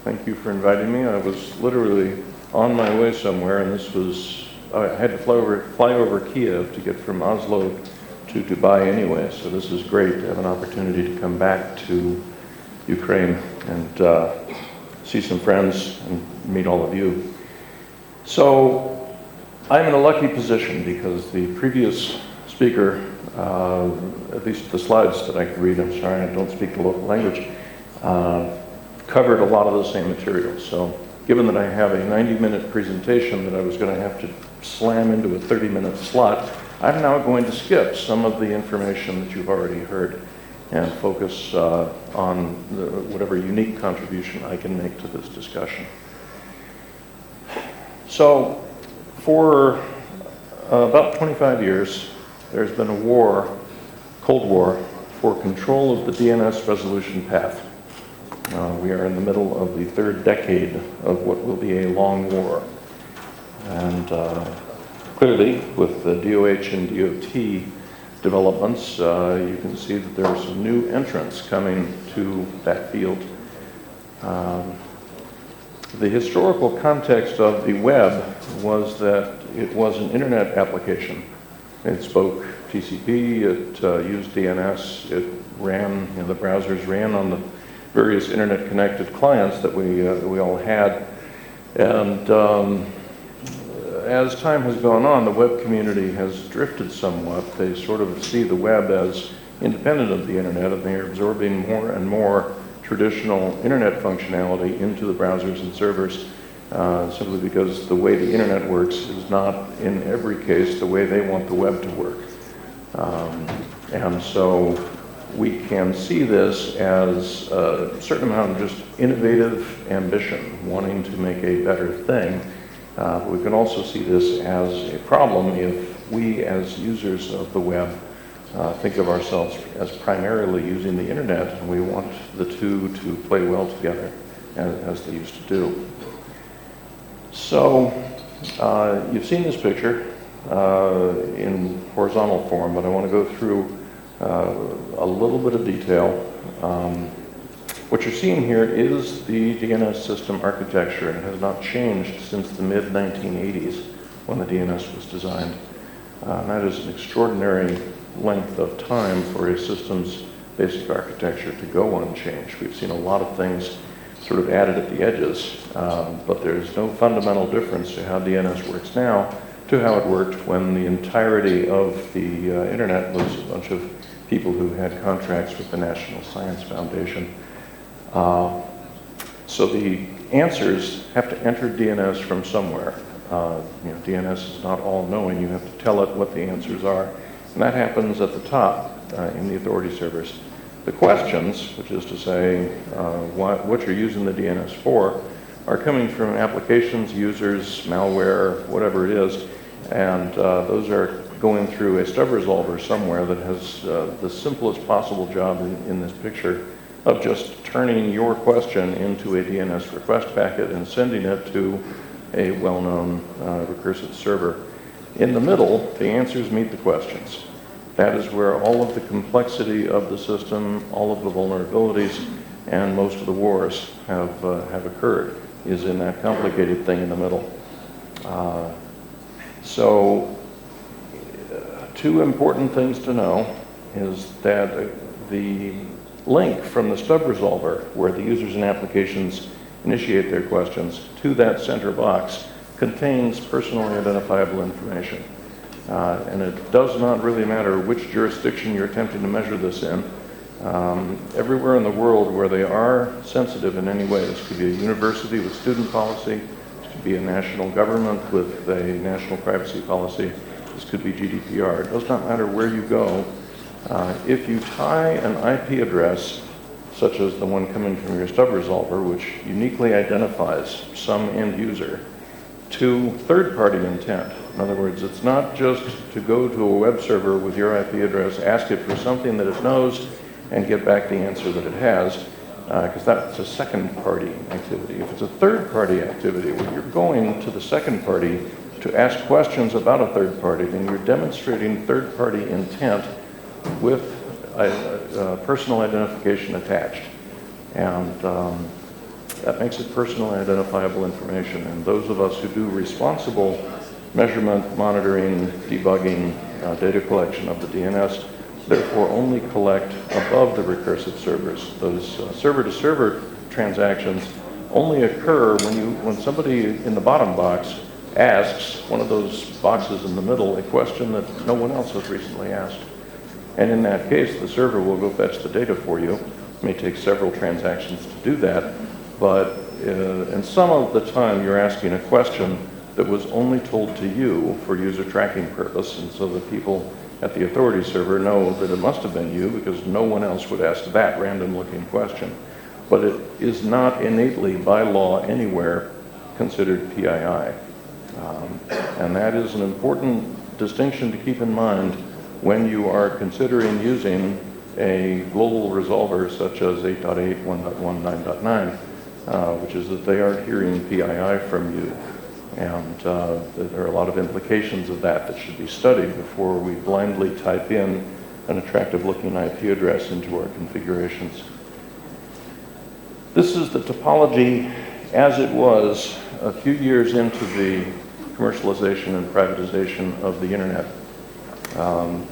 Thank you for inviting me. I was literally on my way somewhere, and this was, I had to fly over Kyiv to get from Oslo to Dubai anyway, so this is great to have an opportunity to come back to Ukraine and see some friends and meet all of you. So I'm in a lucky position because the previous speaker, at least the slides that I could read, I'm sorry, I don't speak the local language, covered a lot of the same material. So given that I have a 90-minute presentation that I was going to have to slam into a 30-minute slot, I'm now going to skip some of the information that you've already heard and focus on whatever unique contribution I can make to this discussion. So for about 25 years, there's been a war, Cold War, for control of the DNS resolution path. We are in the middle of the third decade of what will be a long war. And clearly, with the DOH and DOT developments, you can see that there are some new entrants coming to that field. The historical context of the web was that it was an internet application. It spoke TCP, it used DNS, it ran, the browsers ran on the various internet-connected clients that we all had. And as time has gone on, the web community has drifted somewhat. They sort of see the web as independent of the internet, and they are absorbing more and more traditional internet functionality into the browsers and servers, simply because the way the internet works is not, in every case, the way they want the web to work. And so we can see this as a certain amount of just innovative ambition, wanting to make a better thing. We can also see this as a problem if we, as users of the web, think of ourselves as primarily using the internet, and we want the two to play well together, as they used to do. So you've seen this picture in horizontal form, but I want to go through a little bit of detail. What you're seeing here is the DNS system architecture, and it has not changed since the mid-1980s when the DNS was designed. And that is an extraordinary length of time for a system's basic architecture to go unchanged. We've seen a lot of things sort of added at the edges, but there's no fundamental difference to how DNS works now to how it worked when the entirety of the internet was a bunch of people who had contracts with the National Science Foundation. So the answers have to enter DNS from somewhere. DNS is not all-knowing. You have to tell it what the answers are. And that happens at the top in the authority servers. The questions, which is to say what you're using the DNS for, are coming from applications, users, malware, whatever it is. And those are going through a stub resolver somewhere that has the simplest possible job in this picture of just turning your question into a DNS request packet and sending it to a well-known recursive server. In the middle, the answers meet the questions. That is where all of the complexity of the system, all of the vulnerabilities, and most of the wars have occurred, is in that complicated thing in the middle. So two important things to know is that the link from the stub resolver, where the users and applications initiate their questions, to that center box contains personally identifiable information. And it does not really matter which jurisdiction you're attempting to measure this in. Everywhere in the world where they are sensitive in any way, this could be a university with student policy, this could be a national government with a national privacy policy, this could be GDPR. It does not matter where you go. If you tie an IP address, such as the one coming from your stub resolver, which uniquely identifies some end user, to third-party intent. In other words, it's not just to go to a web server with your IP address, ask it for something that it knows, and get back the answer that it has, because that's a second-party activity. If it's a third-party activity where you're going to the second party to ask questions about a third party, then you're demonstrating third-party intent with personal identification attached. And that makes it personally identifiable information. And those of us who do responsible measurement, monitoring, debugging, data collection of the DNS, therefore only collect above the recursive servers. Those server-to-server transactions only occur when somebody in the bottom box asks one of those boxes in the middle a question that no one else has recently asked. And in that case, the server will go fetch the data for you. It may take several transactions to do that, but in some of the time you're asking a question that was only told to you for user tracking purpose, and so the people at the authority server know that it must have been you because no one else would ask that random looking question. But it is not innately by law anywhere considered PII. And that is an important distinction to keep in mind when you are considering using a global resolver such as 8.8, 1.1, 9.9, which is that they aren't hearing PII from you. And there are a lot of implications of that should be studied before we blindly type in an attractive looking IP address into our configurations. This is the topology as it was a few years into the commercialization and privatization of the internet.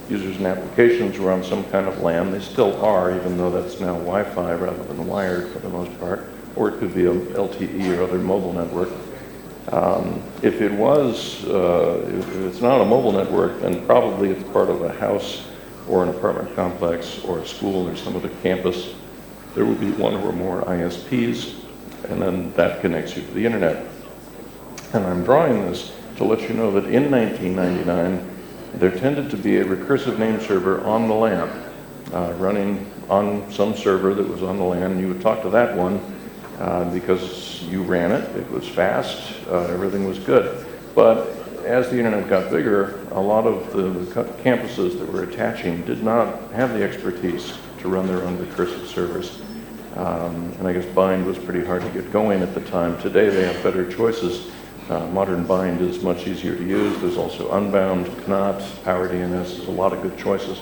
Users and applications were on some kind of LAN. They still are, even though that's now Wi-Fi rather than wired for the most part, or it could be a LTE or other mobile network. If it's not a mobile network, then probably it's part of a house or an apartment complex or a school or some other campus. There will be one or more ISPs, and then that connects you to the internet. And I'm drawing this to let you know that in 1999, there tended to be a recursive name server on the LAN, running on some server that was on the LAN, and you would talk to that one because you ran it, it was fast, everything was good. But as the internet got bigger, a lot of the campuses that were attaching did not have the expertise to run their own recursive servers. And I guess bind was pretty hard to get going at the time. Today they have better choices. Modern bind is much easier to use. There's also unbound, CNOT, Power DNS, there's a lot of good choices.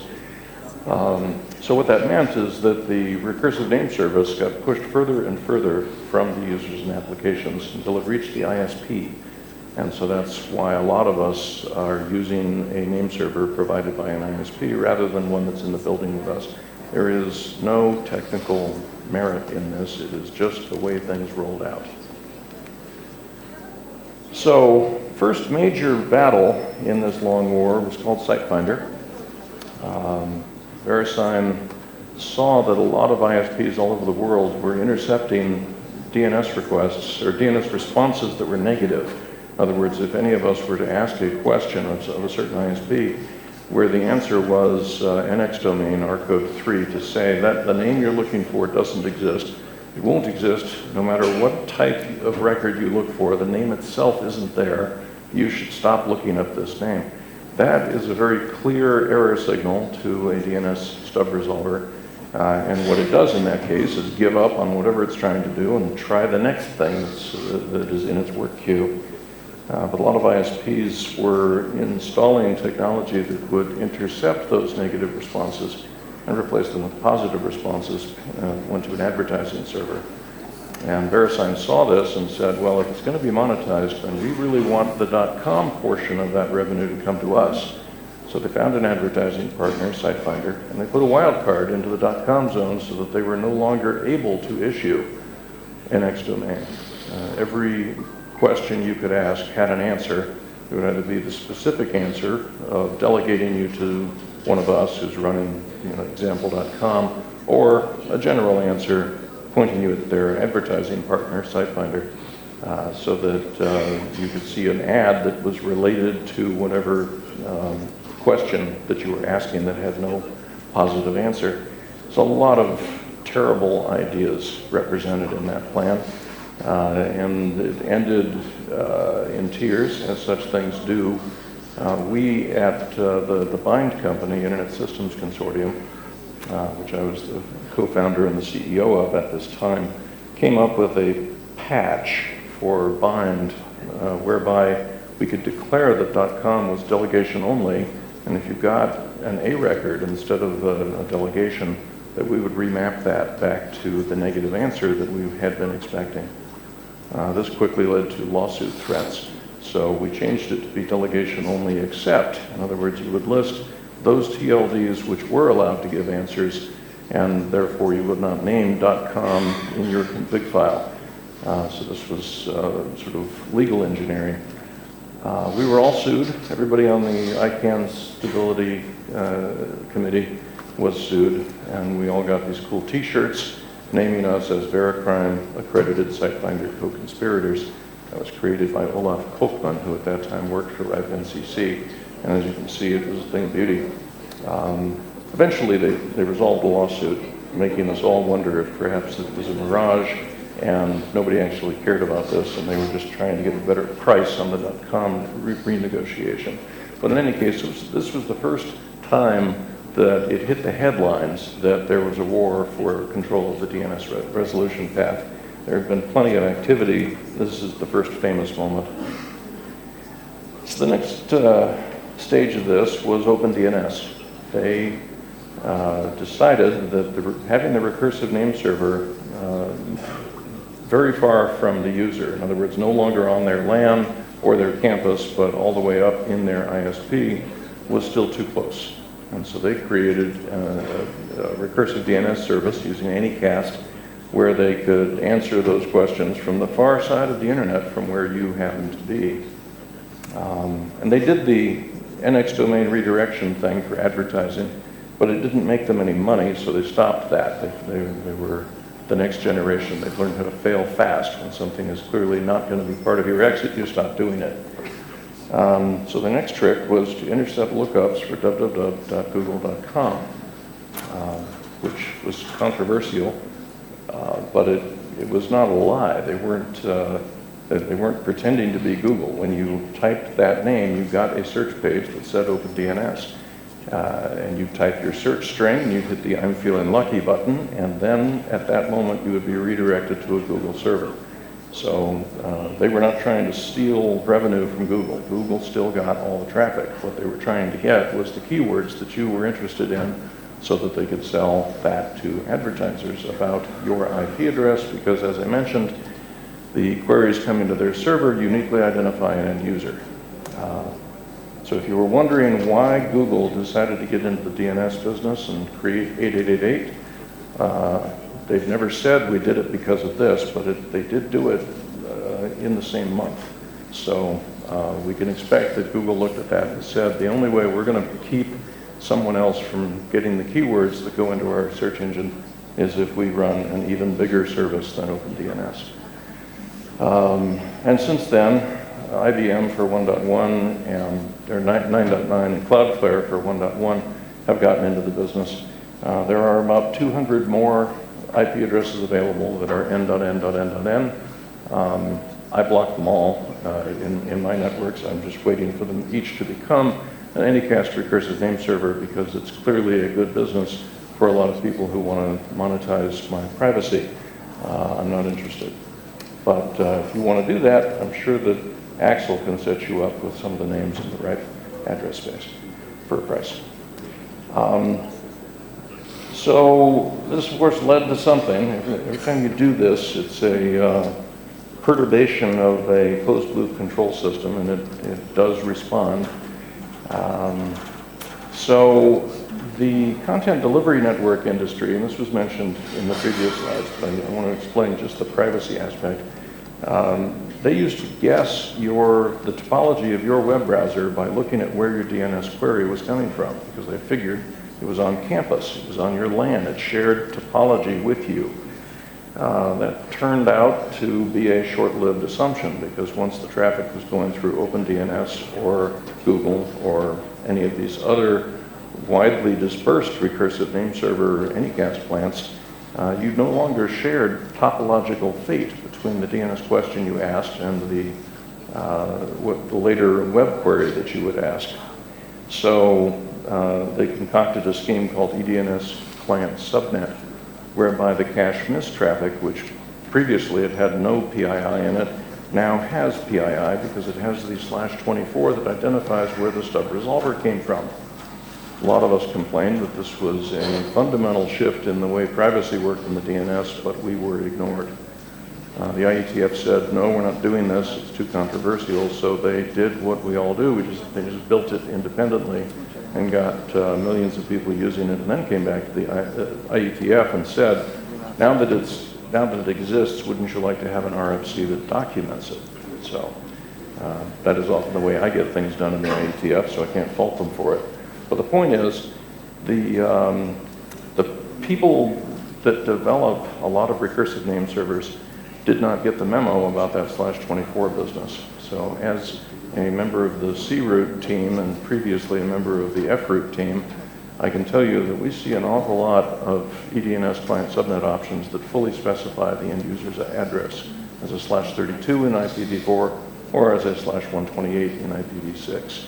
So what that meant is that the recursive name service got pushed further and further from the users and applications until it reached the ISP. And so that's why a lot of us are using a name server provided by an ISP rather than one that's in the building with us. There is no technical merit in this. It is just the way things rolled out. So, first major battle in this long war was called SiteFinder. VeriSign saw that a lot of ISPs all over the world were intercepting DNS requests or DNS responses that were negative. In other words, if any of us were to ask a question of a certain ISP where the answer was NX domain RCode 3 to say that the name you're looking for doesn't exist, it won't exist no matter what type of record you look for, the name itself isn't there, you should stop looking up this name. That is a very clear error signal to a DNS stub resolver. And what it does in that case is give up on whatever it's trying to do and try the next thing that is in its work queue. But a lot of ISPs were installing technology that would intercept those negative responses and replace them with positive responses, went to an advertising server. And VeriSign saw this and said, well, if it's going to be monetized, then we really want the .com portion of that revenue to come to us. So they found an advertising partner, SiteFinder, and they put a wild card into the .com zone so that they were no longer able to issue NX domain. Every question you could ask had an answer. It would either be the specific answer of delegating you to one of us who's running example.com, or a general answer pointing you at their advertising partner, SiteFinder, so that you could see an ad that was related to whatever question that you were asking that had no positive answer. So a lot of terrible ideas represented in that plan. And it ended in tears, as such things do. We at the Bind company, Internet Systems Consortium, which I was the co-founder and the CEO of at this time, came up with a patch for Bind whereby we could declare that .com was delegation only, and if you got an A record instead of a delegation, that we would remap that back to the negative answer that we had been expecting. This quickly led to lawsuit threats. So we changed it to be delegation only except. In other words, you would list those TLDs which were allowed to give answers, and therefore you would not name .com in your config file. So this was sort of legal engineering. We were all sued. Everybody on the ICANN stability committee was sued, and we all got these cool t-shirts naming us as Vericrime accredited site-finder co-conspirators. That was created by Olaf Kolkman, who at that time worked for NCC, and as you can see, it was a thing of beauty. Eventually, they resolved the lawsuit, making us all wonder if perhaps it was a mirage, and nobody actually cared about this, and they were just trying to get a better price on the .com renegotiation. But in any case, this was the first time that it hit the headlines that there was a war for control of the DNS resolution path. There have been plenty of activity. This is the first famous moment. So the next stage of this was OpenDNS. They decided that having the recursive name server very far from the user, in other words, no longer on their LAN or their campus, but all the way up in their ISP, was still too close. And so they created a recursive DNS service using Anycast, where they could answer those questions from the far side of the internet from where you happen to be. And they did the NX domain redirection thing for advertising, but it didn't make them any money, so they stopped that. They were the next generation. They've learned how to fail fast. When something is clearly not going to be part of your exit, you stop doing it. So the next trick was to intercept lookups for www.google.com, which was controversial. But it was not a lie. They weren't pretending to be Google. When you typed that name, you got a search page that said OpenDNS. And you type your search string, you hit the I'm feeling lucky button, and then at that moment you would be redirected to a Google server. So they were not trying to steal revenue from Google. Google still got all the traffic. What they were trying to get was the keywords that you were interested in, so that they could sell that to advertisers about your IP address, because as I mentioned, the queries coming to their server uniquely identify an end user. So if you were wondering why Google decided to get into the DNS business and create 8888, they've never said we did it because of this, but they did do it in the same month. So we can expect that Google looked at that and said, the only way we're going to keep someone else from getting the keywords that go into our search engine is if we run an even bigger service than OpenDNS. And since then, IBM for 1.1 and 9.9 and Cloudflare for 1.1 have gotten into the business. There are about 200 more IP addresses available that are n.n.n.n. I blocked them all in my networks. I'm just waiting for them each to become an Anycast recursive name server, because it's clearly a good business for a lot of people who want to monetize my privacy. I'm not interested. But if you want to do that, I'm sure that Axel can set you up with some of the names in the right address space for a price. So this, of course, led to something. Every time you do this, it's a perturbation of a closed-loop control system, and it does respond. So the content delivery network industry, and this was mentioned in the previous slides, but I want to explain just the privacy aspect. They used to guess the topology of your web browser by looking at where your DNS query was coming from, because they figured it was on campus, it was on your LAN, it shared topology with you. That turned out to be a short-lived assumption, because once the traffic was going through OpenDNS or Google or any of these other widely dispersed recursive name server Anycast plants, you no longer shared topological fate between the DNS question you asked and the later web query that you would ask. So they concocted a scheme called EDNS client subnet, whereby the cache miss traffic, which previously it had no PII in it, now has PII because it has the /24 that identifies where the stub resolver came from. A lot of us complained that this was a fundamental shift in the way privacy worked in the DNS, but we were ignored. The IETF said, no, we're not doing this, it's too controversial, so they did what we all do, they just built it independently and got millions of people using it, and then came back to the IETF and said, now that it exists, wouldn't you like to have an RFC that documents it? So that is often the way I get things done in the IETF, so I can't fault them for it. But the point is, the people that develop a lot of recursive name servers did not get the memo about that /24 business. So as a member of the CRoot team and previously a member of the FRoot team, I can tell you that we see an awful lot of eDNS client subnet options that fully specify the end user's address as a /32 in IPv4 or as a /128 in IPv6.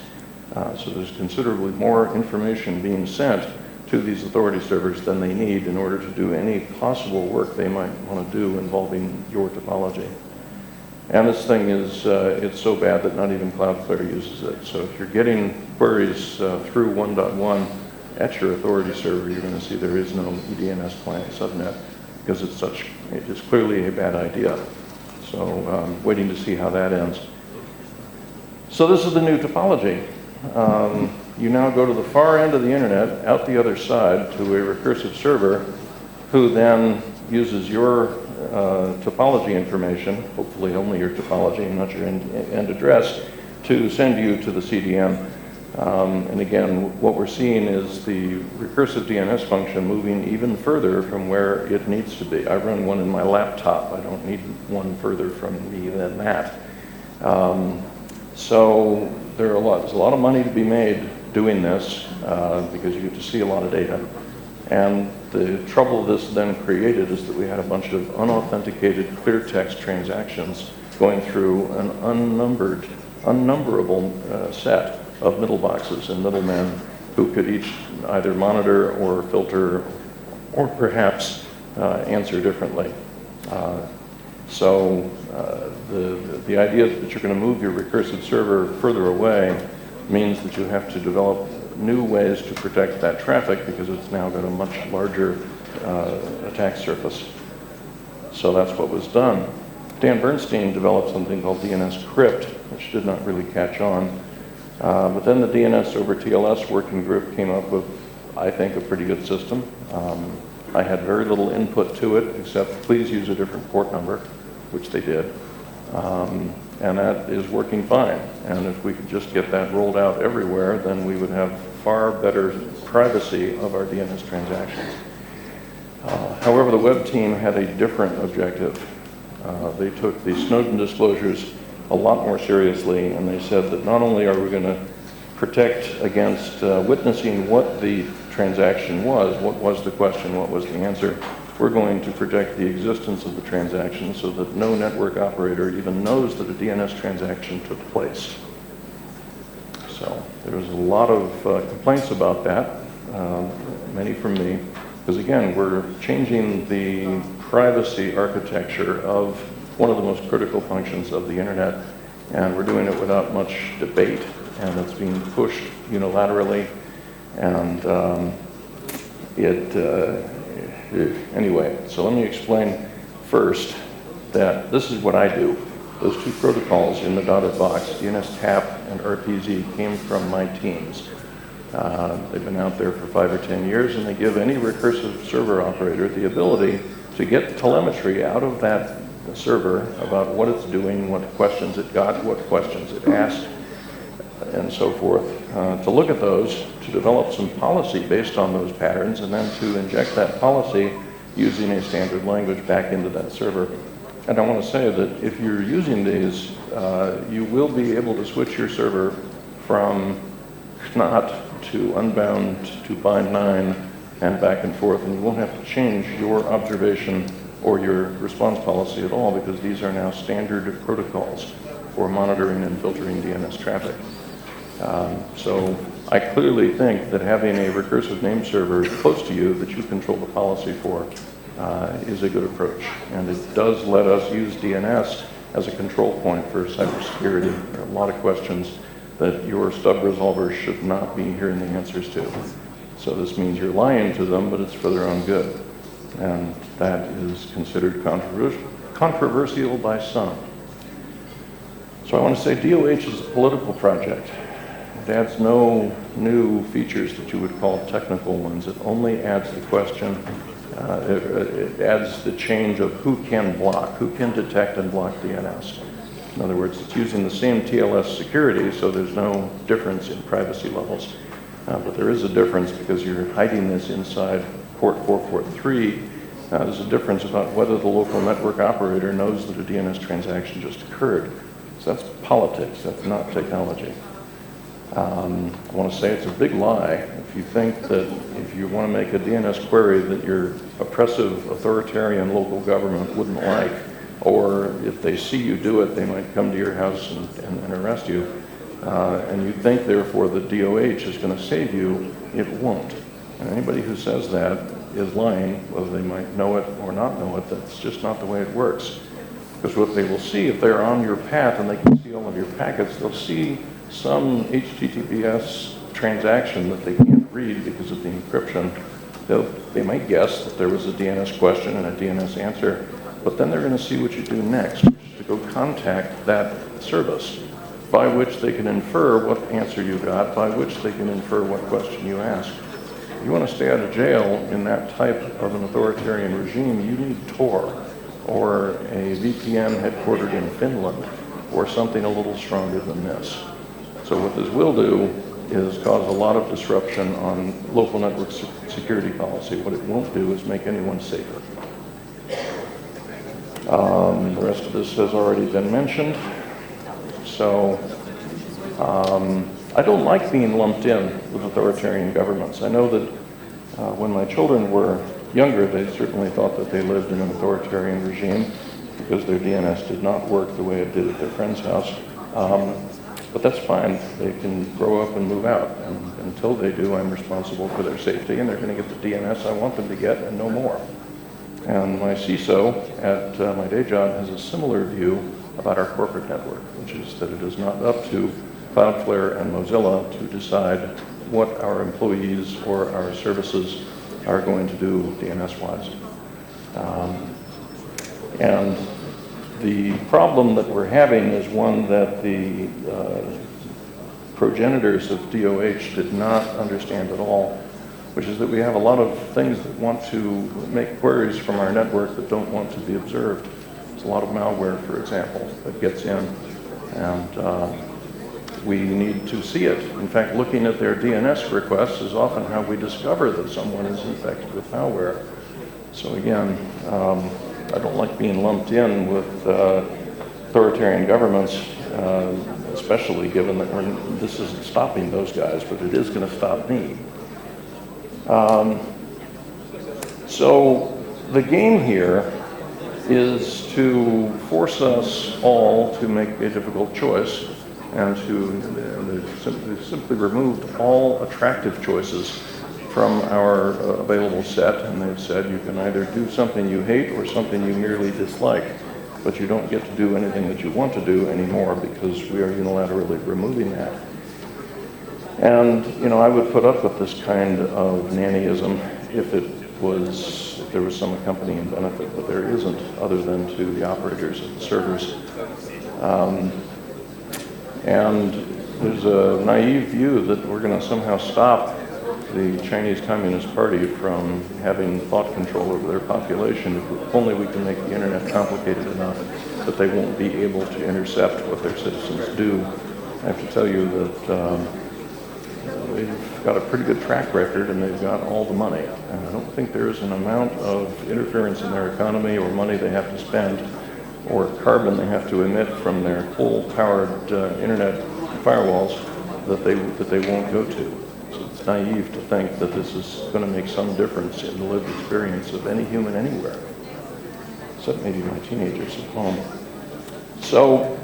So there's considerably more information being sent to these authority servers than they need in order to do any possible work they might want to do involving your topology. And this thing is, it's so bad that not even Cloudflare uses it. So if you're getting queries through 1.1 at your authority server, you're going to see there is no eDNS client subnet because it is clearly a bad idea. So waiting to see how that ends. So this is the new topology. You now go to the far end of the internet, out the other side, to a recursive server who then uses your topology information, hopefully only your topology and not your end address, to send you to the CDN. And again, what we're seeing is the recursive DNS function moving even further from where it needs to be. I run one in my laptop. I don't need one further from me than that. So there's a lot of money to be made doing this because you get to see a lot of data. And the trouble this then created is that we had a bunch of unauthenticated clear text transactions going through an unnumberable set of middle boxes and middlemen who could each either monitor or filter or perhaps answer differently. So the idea that you're going to move your recursive server further away means that you have to develop new ways to protect that traffic because it's now got a much larger attack surface. So that's what was done. Dan Bernstein developed something called DNS Crypt, which did not really catch on. But then the DNS over TLS working group came up with, I think, a pretty good system. I had very little input to it, except please use a different port number, which they did. And that is working fine. And if we could just get that rolled out everywhere, then we would have far better privacy of our DNS transactions. However, the web team had a different objective. They took the Snowden disclosures a lot more seriously, and they said that not only are we going to protect against witnessing what the transaction was, what was the question, what was the answer, we're going to protect the existence of the transaction so that no network operator even knows that a DNS transaction took place. So there was a lot of complaints about that, many from me, because again, we're changing the privacy architecture of one of the most critical functions of the internet, and we're doing it without much debate, and it's being pushed unilaterally, and anyway, so let me explain first that this is what I do. Those two protocols in the dotted box, DNS TAP and RPZ, came from my teams. They've been out there for 5 or 10 years, and they give any recursive server operator the ability to get telemetry out of that server about what it's doing, what questions it got, what questions it asked, and so forth, to look at those, to develop some policy based on those patterns, and then to inject that policy using a standard language back into that server. And I want to say that if you're using these, you will be able to switch your server from not to unbound to bind 9 and back and forth, and you won't have to change your observation or your response policy at all, because these are now standard protocols for monitoring and filtering DNS traffic. So I clearly think that having a recursive name server close to you that you control the policy for is a good approach. And it does let us use DNS as a control point for cybersecurity. There are a lot of questions that your stub resolver should not be hearing the answers to. So this means you're lying to them, but it's for their own good. And that is considered controversial by some. So I want to say DOH is a political project. It adds no new features that you would call technical ones. It only adds the question, it adds the change of who can block, who can detect and block DNS. In other words, it's using the same TLS security, so there's no difference in privacy levels. But there is a difference because you're hiding this inside port 443. There's a difference about whether the local network operator knows that a DNS transaction just occurred. So that's politics, that's not technology. I want to say it's a big lie if you think that if you want to make a DNS query that your oppressive, authoritarian local government wouldn't like, or if they see you do it, they might come to your house and arrest you. And you think, therefore, that DOH is going to save you. It won't. And anybody who says that is lying, whether they might know it or not know it. That's just not the way it works. Because what they will see, if they're on your path and they can see all of your packets, they'll see some HTTPS transaction that they can't read because of the encryption. They might guess that there was a DNS question and a DNS answer, but then they're going to see what you do next, which is to go contact that service, by which they can infer what answer you got, by which they can infer what question you asked. If you want to stay out of jail in that type of an authoritarian regime, you need Tor, or a VPN headquartered in Finland, or something a little stronger than this. So what this will do is cause a lot of disruption on local network security policy. What it won't do is make anyone safer. The rest of this has already been mentioned. So I don't like being lumped in with authoritarian governments. I know that when my children were younger, they certainly thought that they lived in an authoritarian regime because their DNS did not work the way it did at their friend's house. But that's fine. They can grow up and move out. And until they do, I'm responsible for their safety, and they're going to get the DNS I want them to get and no more. And my CISO at my day job has a similar view about our corporate network, which is that it is not up to Cloudflare and Mozilla to decide what our employees or our services are going to do DNS-wise. And the problem that we're having is one that the progenitors of DOH did not understand at all, which is that we have a lot of things that want to make queries from our network that don't want to be observed. There's a lot of malware, for example, that gets in, and we need to see it. In fact, looking at their DNS requests is often how we discover that someone is infected with malware. So again, I don't like being lumped in with authoritarian governments, especially given that this isn't stopping those guys, but it is going to stop me. So the game here is to force us all to make a difficult choice and to simply removed all attractive choices from our available set, and they've said you can either do something you hate or something you merely dislike, but you don't get to do anything that you want to do anymore because we are unilaterally removing that. And, you know, I would put up with this kind of nannyism if there was some accompanying benefit, but there isn't, other than to the operators of the servers. And there's a naive view that we're going to somehow stop the Chinese Communist Party from having thought control over their population if only we can make the internet complicated enough that they won't be able to intercept what their citizens do. I have to tell you that they've got a pretty good track record and they've got all the money. And I don't think there's an amount of interference in their economy or money they have to spend or carbon they have to emit from their coal-powered internet firewalls that they won't go to. So it's naive to think that this is going to make some difference in the lived experience of any human anywhere, except maybe my teenagers at home. So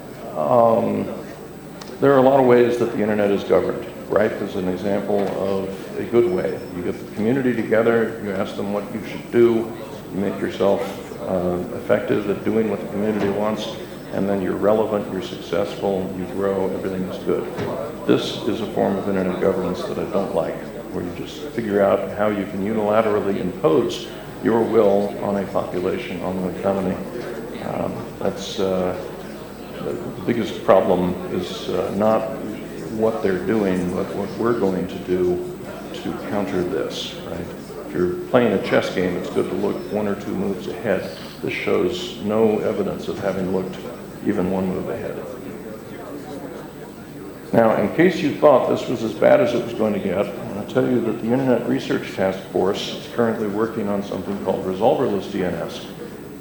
there are a lot of ways that the internet is governed. Ripe is an example of a good way. You get the community together, you ask them what you should do, you make yourself effective at doing what the community wants, and then you're relevant, you're successful, you grow, everything is good. This is a form of internet governance that I don't like. where you just figure out how you can unilaterally impose your will on a population, on the economy. The biggest problem is not what they're doing, but what we're going to do to counter this, right? If you're playing a chess game, it's good to look 1 or 2 moves ahead. This shows no evidence of having looked even 1 move ahead. Now, in case you thought this was as bad as it was going to get, I'll tell you that the Internet Research Task Force is currently working on something called Resolverless DNS.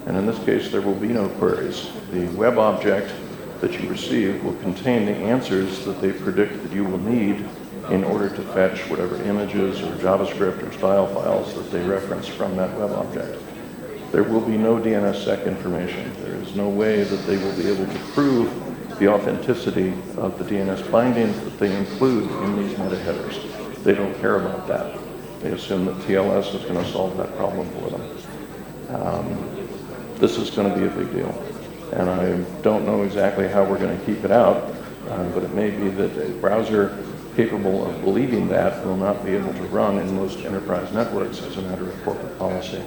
And in this case, there will be no queries. The web object that you receive will contain the answers that they predict that you will need in order to fetch whatever images or JavaScript or style files that they reference from that web object. There will be no DNSSEC information. There is no way that they will be able to prove the authenticity of the DNS bindings that they include in these meta headers. They don't care about that. They assume that TLS is going to solve that problem for them. This is going to be a big deal. And I don't know exactly how we're going to keep it out, but it may be that a browser capable of believing that will not be able to run in most enterprise networks as a matter of corporate policy.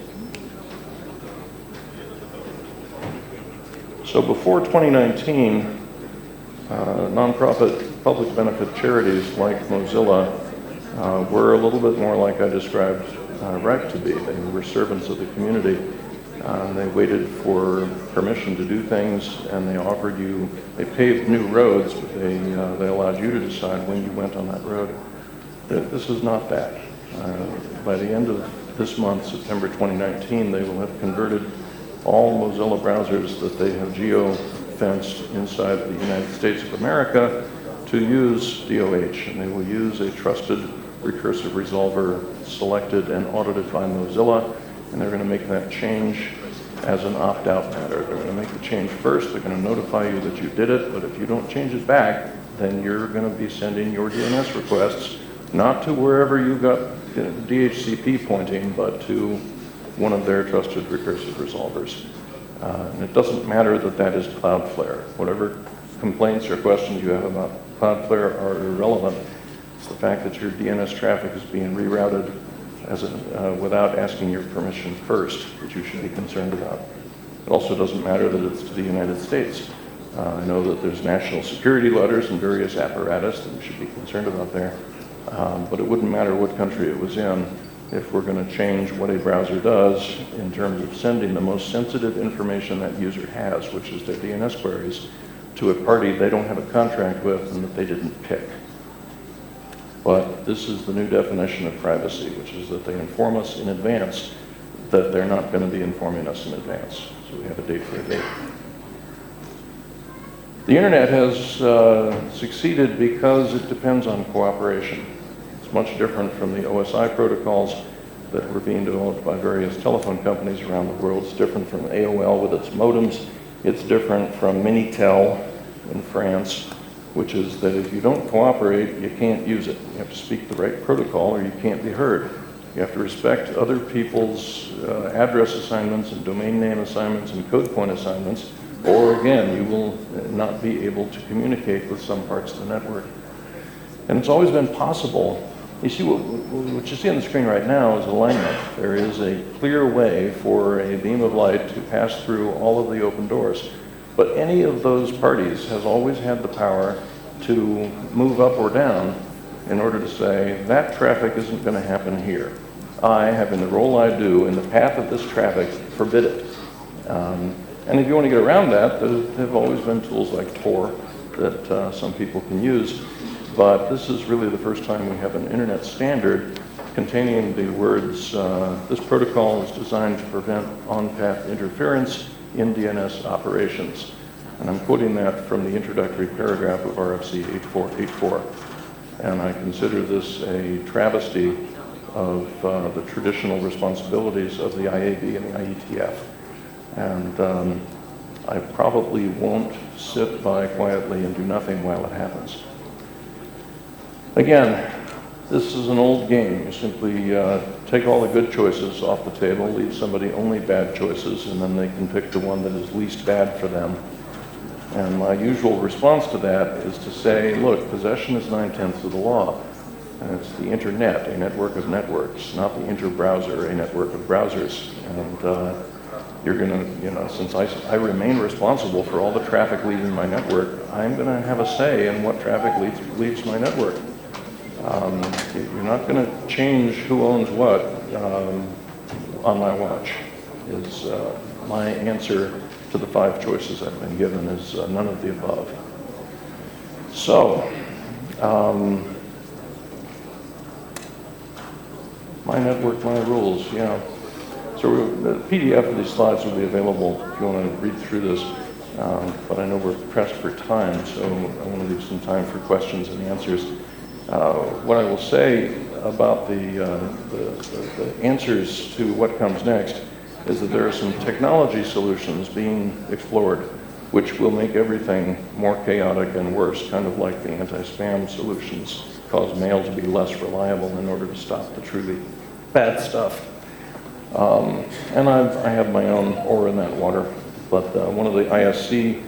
So before 2019, nonprofit public benefit charities like Mozilla were a little bit more like I described right to be. They were servants of the community. They waited for permission to do things, and they offered you, they paved new roads, but they allowed you to decide when you went on that road. This is not that. By the end of this month, September 2019, they will have converted all Mozilla browsers that they have geo-fenced inside the United States of America to use DOH, and they will use a trusted recursive resolver selected and audited by Mozilla, and they're going to make that change as an opt-out matter. They're going to make the change first, they're going to notify you that you did it, but if you don't change it back, then you're going to be sending your DNS requests not to wherever you got DHCP pointing, but to one of their trusted recursive resolvers. And it doesn't matter that that is Cloudflare. Whatever complaints or questions you have about Cloudflare are irrelevant. It's the fact that your DNS traffic is being rerouted without asking your permission first that you should be concerned about. It also doesn't matter that it's to the United States. I know that there's national security letters and various apparatus that we should be concerned about there, but it wouldn't matter what country it was in if we're going to change what a browser does in terms of sending the most sensitive information that user has, which is their DNS queries, to a party they don't have a contract with and that they didn't pick. But this is the new definition of privacy, which is that they inform us in advance that they're not going to be informing us in advance. So we have a date for a date. The internet has succeeded because it depends on cooperation. It's much different from the OSI protocols that were being developed by various telephone companies around the world. It's different from AOL with its modems. It's different from Minitel in France, which is that if you don't cooperate, you can't use it. You have to speak the right protocol or you can't be heard. You have to respect other people's address assignments and domain name assignments and code point assignments, or again, you will not be able to communicate with some parts of the network. And it's always been possible. You see, what you see on the screen right now is alignment. There is a clear way for a beam of light to pass through all of the open doors. But any of those parties has always had the power to move up or down in order to say, that traffic isn't going to happen here. I, having the role I do in the path of this traffic, forbid it. And if you want to get around that, there have always been tools like Tor that some people can use. But this is really the first time we have an internet standard containing the words, this protocol is designed to prevent on-path interference in DNS operations. And I'm quoting that from the introductory paragraph of RFC 8484. And I consider this a travesty of the traditional responsibilities of the IAB and the IETF. And I probably won't sit by quietly and do nothing while it happens. Again, this is an old game. You simply take all the good choices off the table, leave somebody only bad choices, and then they can pick the one that is least bad for them. And my usual response to that is to say, look, possession is 9/10 of the law. And it's the internet, a network of networks, not the interbrowser, a network of browsers. And you're going to, since I remain responsible for all the traffic leaving my network, I'm going to have a say in what traffic leaves my network. You're not going to change who owns what on my watch, is my answer to the 5 choices I've been given is none of the above. So, my network, my rules, So the PDF of these slides will be available if you want to read through this, but I know we're pressed for time, so I want to leave some time for questions and answers. What I will say about the answers to what comes next is that there are some technology solutions being explored which will make everything more chaotic and worse, kind of like the anti-spam solutions cause mail to be less reliable in order to stop the truly bad stuff. And I have my own oar in that water, but one of the ISC,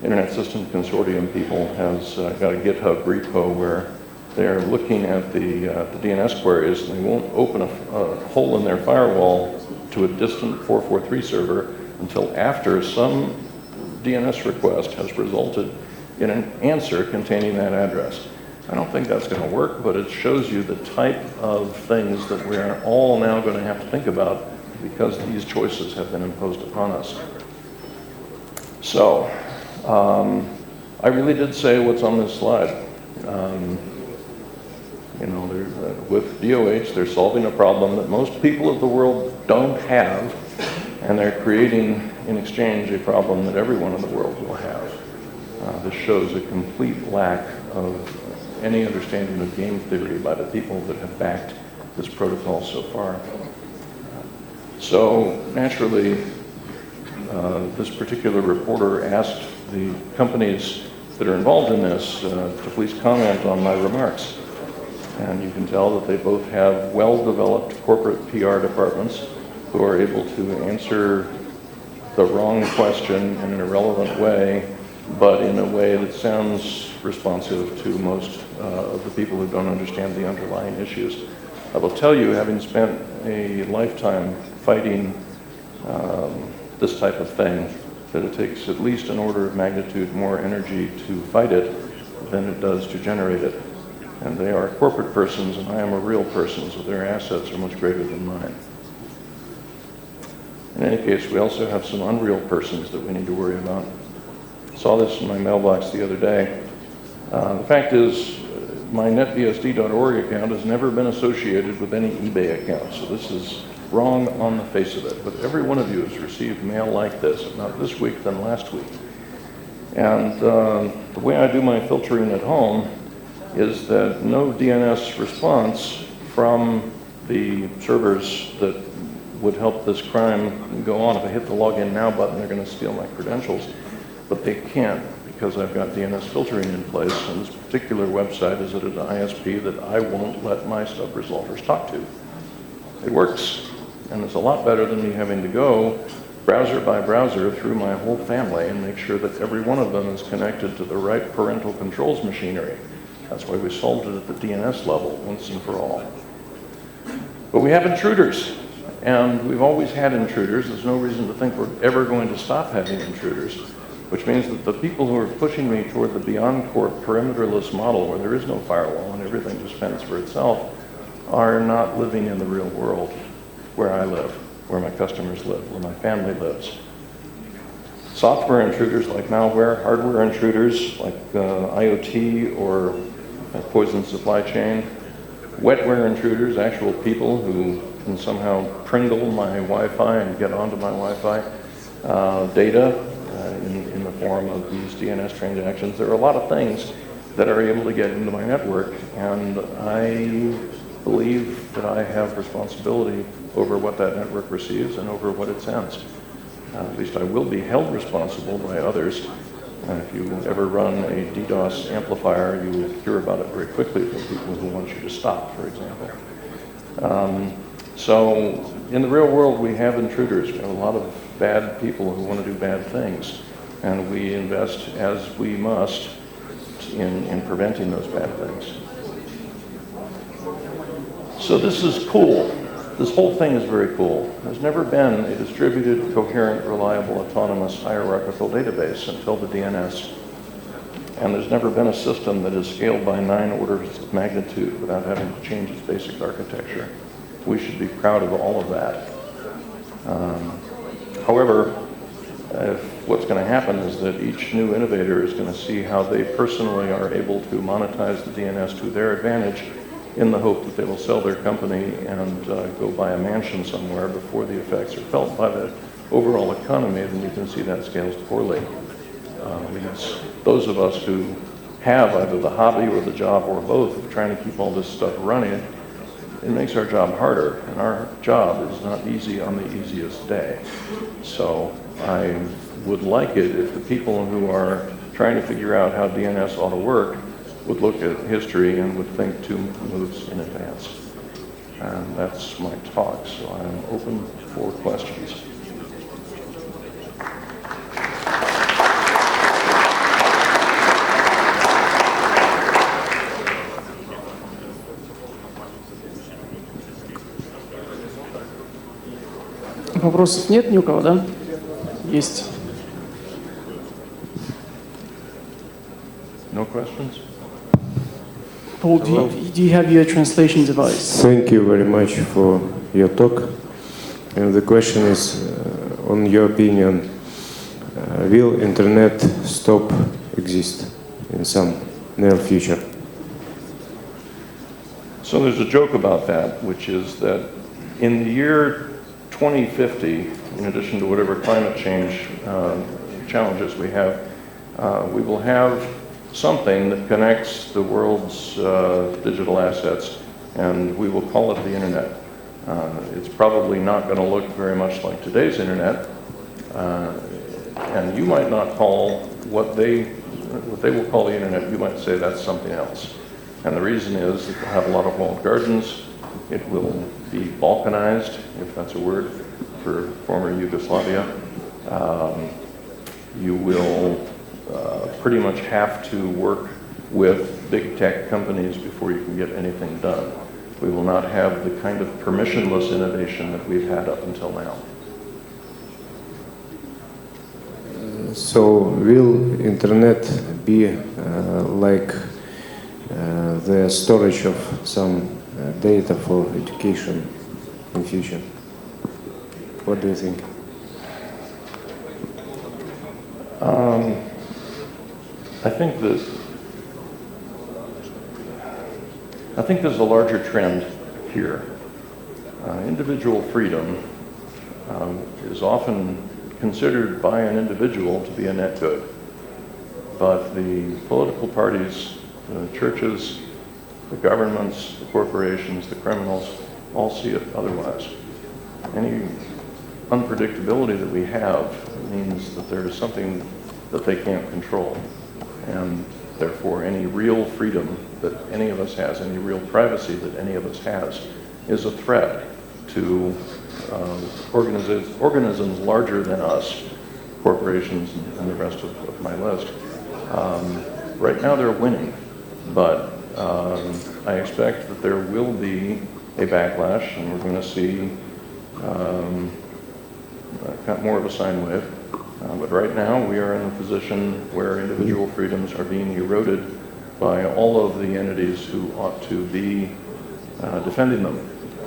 Internet System Consortium people, has got a GitHub repo where they're looking at the DNS queries, and they won't open a hole in their firewall to a distant 443 server until after some DNS request has resulted in an answer containing that address. I don't think that's going to work, but it shows you the type of things that we're all now going to have to think about because these choices have been imposed upon us. So, I really did say what's on this slide. With DOH, they're solving a problem that most people of the world don't have, and they're creating, in exchange, a problem that everyone in the world will have. This shows a complete lack of any understanding of game theory by the people that have backed this protocol so far. So, naturally, this particular reporter asked the companies that are involved in this to please comment on my remarks. And you can tell that they both have well-developed corporate PR departments who are able to answer the wrong question in an irrelevant way, but in a way that sounds responsive to most of the people who don't understand the underlying issues. I will tell you, having spent a lifetime fighting this type of thing, that it takes at least an order of magnitude more energy to fight it than it does to generate it. And they are corporate persons, and I am a real person, so their assets are much greater than mine. In any case, we also have some unreal persons that we need to worry about. I saw this in my mailbox the other day. The fact is, my netbsd.org account has never been associated with any eBay account, so this is wrong on the face of it. But every one of you has received mail like this, if not this week, then last week. And the way I do my filtering at home is that no DNS response from the servers that would help this crime go on. If I hit the login now button, they're going to steal my credentials, but they can't because I've got DNS filtering in place, and this particular website is at an ISP that I won't let my stub resolvers talk to. It works, and it's a lot better than me having to go browser by browser through my whole family and make sure that every one of them is connected to the right parental controls machinery. That's why we solved it at the DNS level once and for all. But we have intruders, and we've always had intruders. There's no reason to think we're ever going to stop having intruders, which means that the people who are pushing me toward the Beyond Corp perimeterless model, where there is no firewall and everything just fends for itself, are not living in the real world where I live, where my customers live, where my family lives. Software intruders like malware, hardware intruders like IoT or poison supply chain, wetware intruders, actual people who can somehow pringle my Wi-Fi and get onto my Wi-Fi data in the form of these DNS transactions. There are a lot of things that are able to get into my network, and I believe that I have responsibility over what that network receives and over what it sends. At least I will be held responsible by others. If you ever run a DDoS amplifier, you will hear about it very quickly from people who want you to stop, for example. So in the real world, we have intruders. We have a lot of bad people who want to do bad things, and we invest as we must in preventing those bad things. So this is cool. This whole thing is very cool. There's never been a distributed, coherent, reliable, autonomous, hierarchical database until the DNS. And there's never been a system that is scaled by 9 orders of magnitude without having to change its basic architecture. We should be proud of all of that. However, what's going to happen is that each new innovator is going to see how they personally are able to monetize the DNS to their advantage in the hope that they will sell their company and go buy a mansion somewhere before the effects are felt by the overall economy. Then you can see that scales poorly. Because those of us who have either the hobby or the job or both of trying to keep all this stuff running, it makes our job harder, and our job is not easy on the easiest day. So I would like it if the people who are trying to figure out how DNS ought to work would look at history and would think 2 moves in advance. And that's my talk, so I'm open for questions. Вопросов нет ни у кого, да? Есть. No questions? Paul, do you have your translation device? Thank you very much for your talk. And the question is, on your opinion, will internet stop exist in some near future? So there's a joke about that, which is that in the year 2050, in addition to whatever climate change challenges we have, we will have something that connects the world's digital assets, and we will call it the internet. It's probably not going to look very much like today's internet, and you might not call what they will call the internet, you might say that's something else. And the reason is it will have a lot of walled gardens. It will be balkanized, if that's a word, for former Yugoslavia. You will pretty much have to work with big tech companies before you can get anything done. We will not have the kind of permissionless innovation that we've had up until now. So will internet be like the storage of some data for education in future? What do you think? I think there's a larger trend here. Individual freedom is often considered by an individual to be a net good, but the political parties, the churches, the governments, the corporations, the criminals, all see it otherwise. Any unpredictability that we have means that there is something that they can't control. And therefore, any real freedom that any of us has, any real privacy that any of us has, is a threat to organisms larger than us, corporations and the rest of my list. Right now they're winning, but I expect that there will be a backlash, and we're going to see more of a sine wave. But right now we are in a position where individual freedoms are being eroded by all of the entities who ought to be defending them.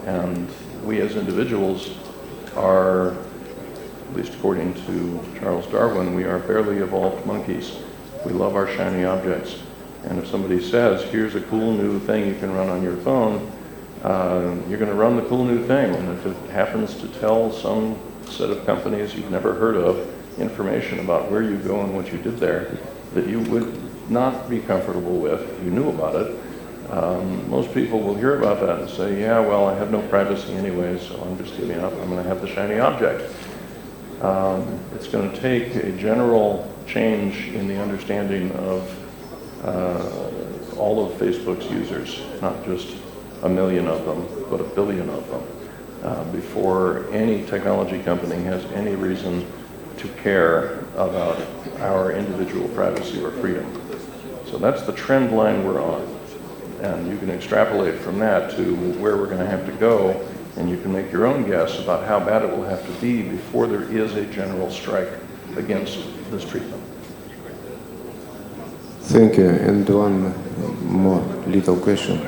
And we as individuals are, at least according to Charles Darwin, we are barely evolved monkeys. We love our shiny objects. And if somebody says, here's a cool new thing you can run on your phone, you're going to run the cool new thing. And if it happens to tell some set of companies you've never heard of information about where you go and what you did there that you would not be comfortable with, if you knew about it, most people will hear about that and say, yeah, well, I have no privacy anyway, so I'm just giving up. I'm going to have the shiny object. It's going to take a general change in the understanding of all of Facebook's users, not just 1 million of them, but 1 billion of them, before any technology company has any reason to care about our individual privacy or freedom. So that's the trend line we're on. And you can extrapolate from that to where we're going to have to go, and you can make your own guess about how bad it will have to be before there is a general strike against this treatment. Thank you. And one more little question.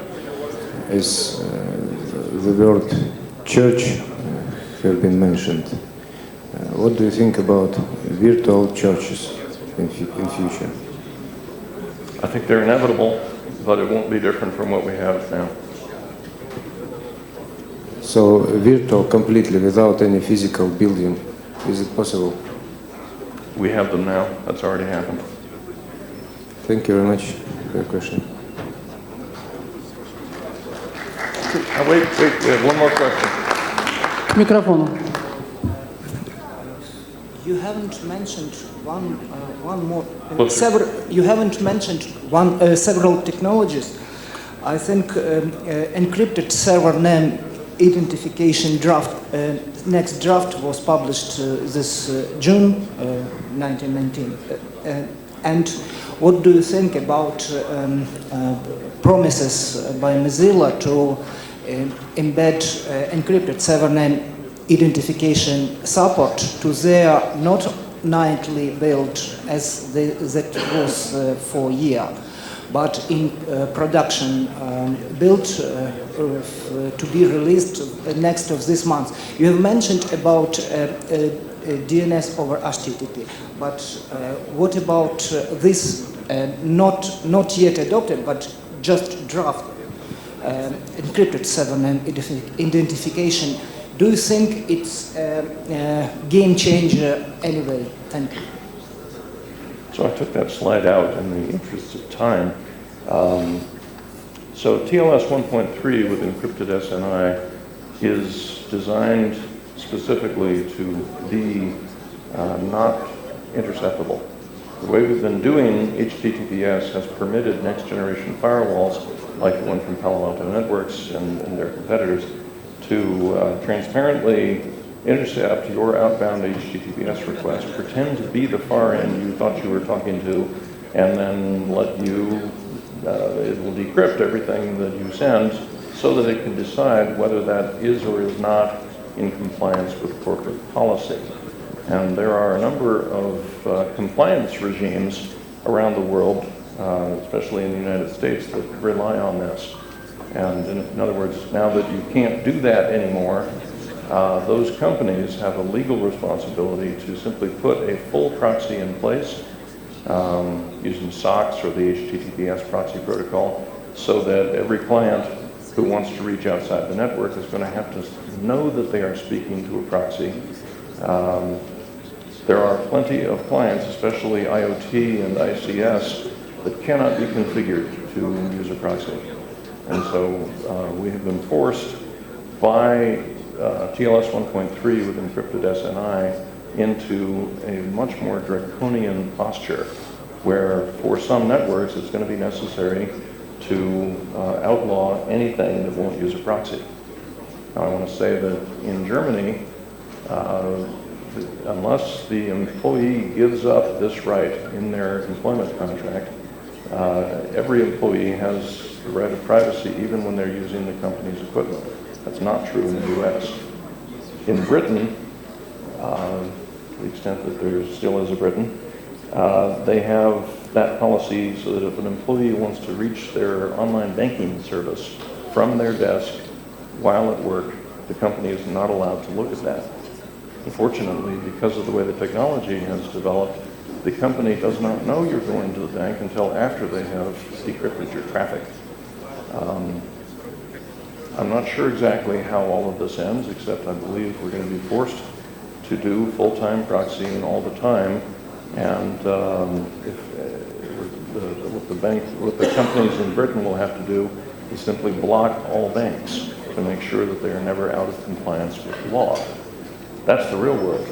As the word church have been mentioned, what do you think about virtual churches in future? I think they're inevitable, but it won't be different from what we have now. So virtual completely without any physical building, is it possible? We have them now. That's already happened. Thank you very much for your question. Wait, we have one more question. Мікрофону. You haven't mentioned one more. Closer. You haven't mentioned several technologies. I think encrypted server name identification draft. Next draft was published this June 1919. And what do you think about promises by Mozilla to embed encrypted server name identification support to their not nightly build as that was for a year, but in production build to be released next of this month. You have mentioned about DNS over HTTP, but what about this not yet adopted, but just draft encrypted server name identification? Do you think it's a game changer anyway? Thank you. So I took that slide out in the interest of time. So TLS 1.3 with encrypted SNI is designed specifically to be not interceptable. The way we've been doing HTTPS has permitted next generation firewalls, like the one from Palo Alto Networks and their competitors, to transparently intercept your outbound HTTPS request, pretend to be the far end you thought you were talking to, and then let you, it will decrypt everything that you send so that it can decide whether that is or is not in compliance with corporate policy. And there are a number of compliance regimes around the world, especially in the United States, that rely on this. And in other words, now that you can't do that anymore, those companies have a legal responsibility to simply put a full proxy in place using SOCKS or the HTTPS proxy protocol, so that every client who wants to reach outside the network is going to have to know that they are speaking to a proxy. There are plenty of clients, especially IoT and ICS, that cannot be configured to use a proxy. And so we have been forced by TLS 1.3 with encrypted SNI into a much more draconian posture, where for some networks it's going to be necessary to outlaw anything that won't use a proxy. Now I want to say that in Germany, unless the employee gives up this right in their employment contract, every employee has the right of privacy even when they're using the company's equipment. That's not true in the US. In Britain, to the extent that there still is a Britain, they have that policy so that if an employee wants to reach their online banking service from their desk while at work, the company is not allowed to look at that. Unfortunately, because of the way the technology has developed, the company does not know you're going to the bank until after they have decrypted your traffic. I'm not sure exactly how all of this ends, except I believe we're going to be forced to do full-time proxying all the time. And what the companies in Britain will have to do is simply block all banks to make sure that they are never out of compliance with the law. That's the real world.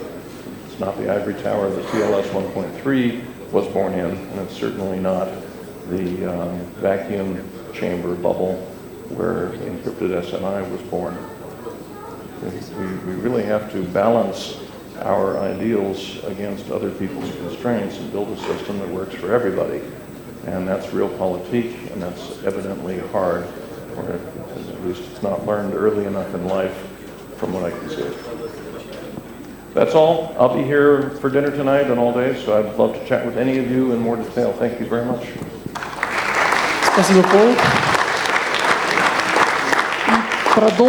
It's not the ivory tower that TLS 1.3 was born in, and it's certainly not the vacuum chamber bubble where encrypted SNI was born. We really have to balance our ideals against other people's constraints and build a system that works for everybody. And that's realpolitik, and that's evidently hard, or at least it's not learned early enough in life from what I can see. That's all. I'll be here for dinner tonight and all day, so I'd love to chat with any of you in more detail. Thank you very much. Спасибо, Пол.